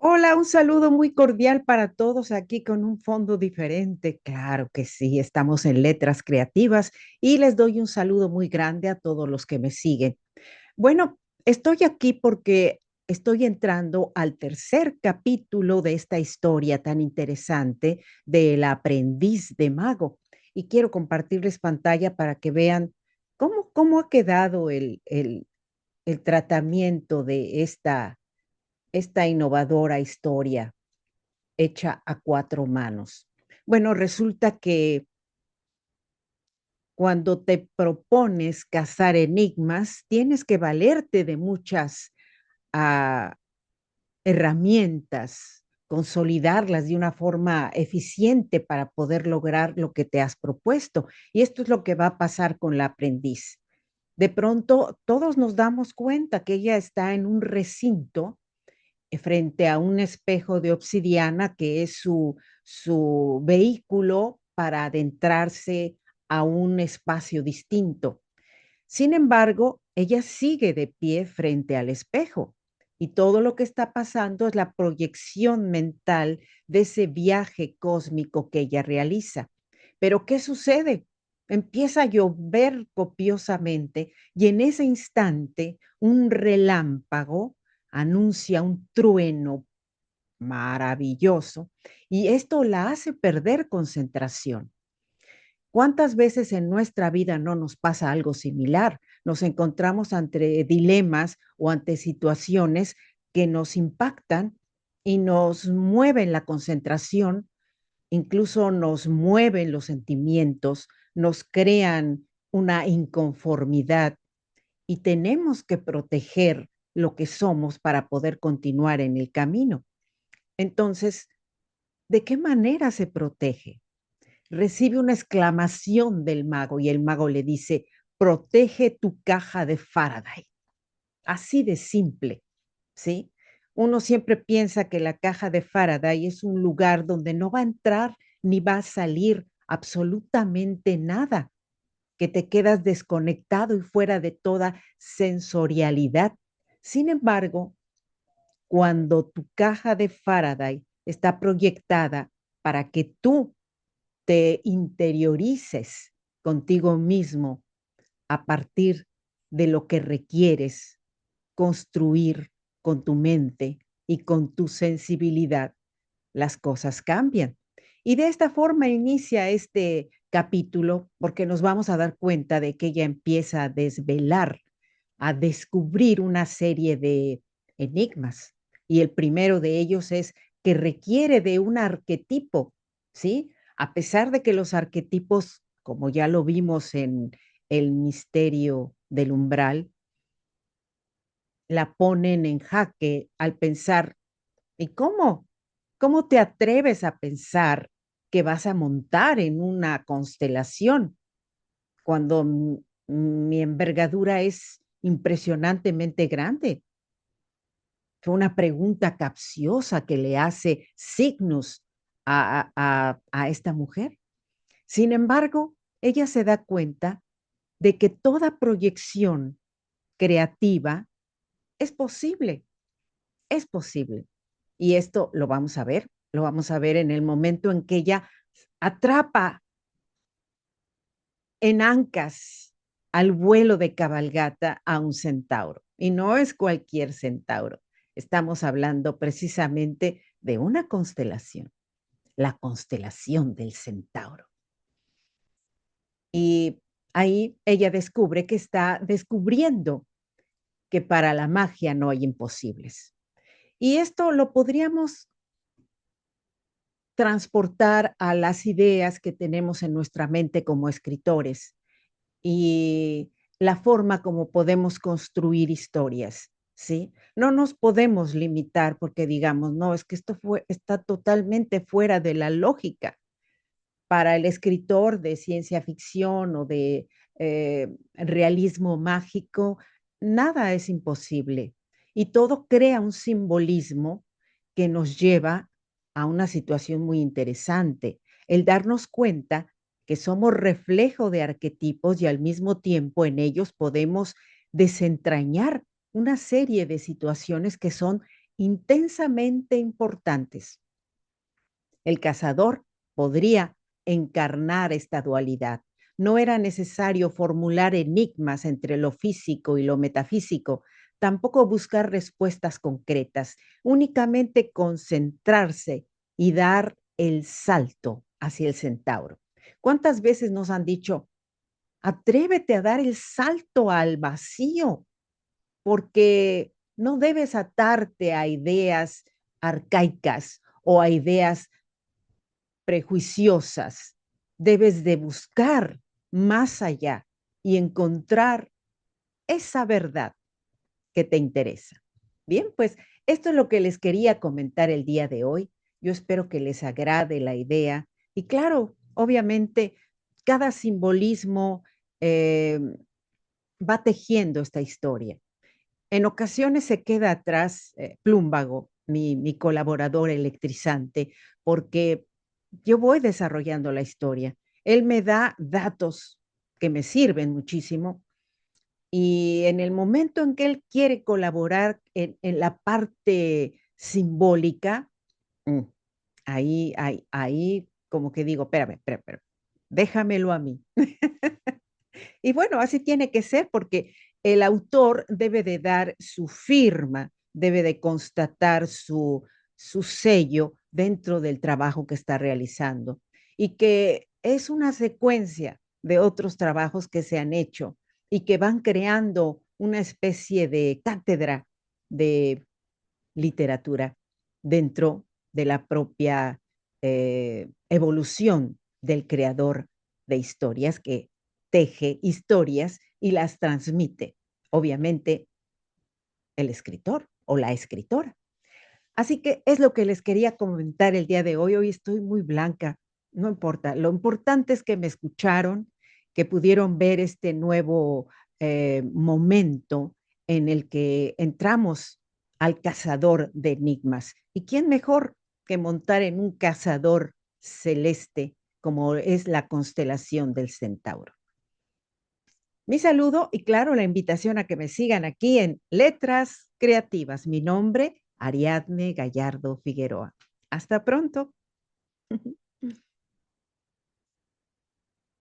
Hola, un saludo muy cordial para todos aquí con un fondo diferente. Claro que sí, estamos en Letras Creativas y les doy un saludo muy grande a todos los que me siguen. Bueno, estoy aquí porque estoy entrando al tercer capítulo de esta historia tan interesante del aprendiz de mago y quiero compartirles pantalla para que vean cómo ha quedado el tratamiento de esta innovadora historia hecha a cuatro manos. Bueno, resulta que cuando te propones cazar enigmas, tienes que valerte de muchas ah, herramientas, consolidarlas de una forma eficiente para poder lograr lo que te has propuesto. Y esto es lo que va a pasar con la aprendiz. De pronto, todos nos damos cuenta que ella está en un recinto frente a un espejo de obsidiana que es su vehículo para adentrarse a un espacio distinto. Sin embargo, ella sigue de pie frente al espejo y todo lo que está pasando es la proyección mental de ese viaje cósmico que ella realiza. Pero ¿qué sucede? Empieza a llover copiosamente y en ese instante un relámpago anuncia un trueno maravilloso y esto la hace perder concentración. ¿Cuántas veces en nuestra vida no nos pasa algo similar? Nos encontramos ante dilemas o ante situaciones que nos impactan y nos mueven la concentración, incluso nos mueven los sentimientos, nos crean una inconformidad y tenemos que proteger lo que somos para poder continuar en el camino. Entonces, ¿de qué manera se protege? Recibe una exclamación del mago y el mago le dice, protege tu caja de Faraday. Así de simple, ¿sí? Uno siempre piensa que la caja de Faraday es un lugar donde no va a entrar ni va a salir absolutamente nada, que te quedas desconectado y fuera de toda sensorialidad. Sin embargo, cuando tu caja de Faraday está proyectada para que tú te interiorices contigo mismo a partir de lo que requieres construir con tu mente y con tu sensibilidad, las cosas cambian. Y de esta forma inicia este capítulo porque nos vamos a dar cuenta de que ella empieza a desvelar, a descubrir una serie de enigmas. Y el primero de ellos es que requiere de un arquetipo, ¿sí? A pesar de que los arquetipos, como ya lo vimos en el misterio del umbral, la ponen en jaque al pensar, ¿y cómo? ¿Cómo te atreves a pensar que vas a montar en una constelación cuando mi envergadura es impresionantemente grande? Fue una pregunta capciosa que le hace Cygnus a esta mujer. Sin embargo, ella se da cuenta de que toda proyección creativa es posible, es posible. Y esto lo vamos a ver en el momento en que ella atrapa en ancas al vuelo de cabalgata a un centauro. Y no es cualquier centauro. Estamos hablando precisamente de una constelación, la constelación del centauro. Y ahí ella descubre que está descubriendo que para la magia no hay imposibles. Y esto lo podríamos transportar a las ideas que tenemos en nuestra mente como escritores y la forma como podemos construir historias, ¿sí? No nos podemos limitar porque digamos, no, es que está totalmente fuera de la lógica. Para el escritor de ciencia ficción o de realismo mágico, nada es imposible y todo crea un simbolismo que nos lleva a una situación muy interesante, el darnos cuenta que somos reflejo de arquetipos y al mismo tiempo en ellos podemos desentrañar una serie de situaciones que son intensamente importantes. El cazador podría encarnar esta dualidad. No era necesario formular enigmas entre lo físico y lo metafísico, tampoco buscar respuestas concretas, únicamente concentrarse y dar el salto hacia el centauro. ¿Cuántas veces nos han dicho, atrévete a dar el salto al vacío, porque no debes atarte a ideas arcaicas o a ideas prejuiciosas? Debes de buscar más allá y encontrar esa verdad que te interesa. Bien, pues esto es lo que les quería comentar el día de hoy. Yo espero que les agrade la idea. Y claro, obviamente, cada simbolismo va tejiendo esta historia. En ocasiones se queda atrás Plúmbago, mi colaborador electrizante, porque yo voy desarrollando la historia. Él me da datos que me sirven muchísimo y en el momento en que él quiere colaborar en la parte simbólica, mm, ahí como que digo, espérame, déjamelo a mí. Y bueno, así tiene que ser porque el autor debe de dar su firma, debe de constatar su sello dentro del trabajo que está realizando y que es una secuencia de otros trabajos que se han hecho y que van creando una especie de cátedra de literatura dentro de la propia evolución del creador de historias que teje historias y las transmite, obviamente, el escritor o la escritora. Así que es lo que les quería comentar el día de hoy. Hoy estoy muy blanca, no importa. Lo importante es que me escucharon, que pudieron ver este nuevo momento en el que entramos al cazador de enigmas. ¿Y quién mejor que montar en un cazador celeste como es la constelación del Centauro? Mi saludo y claro, la invitación a que me sigan aquí en Letras Creativas. Mi nombre, Ariadne Gallardo Figueroa. Hasta pronto.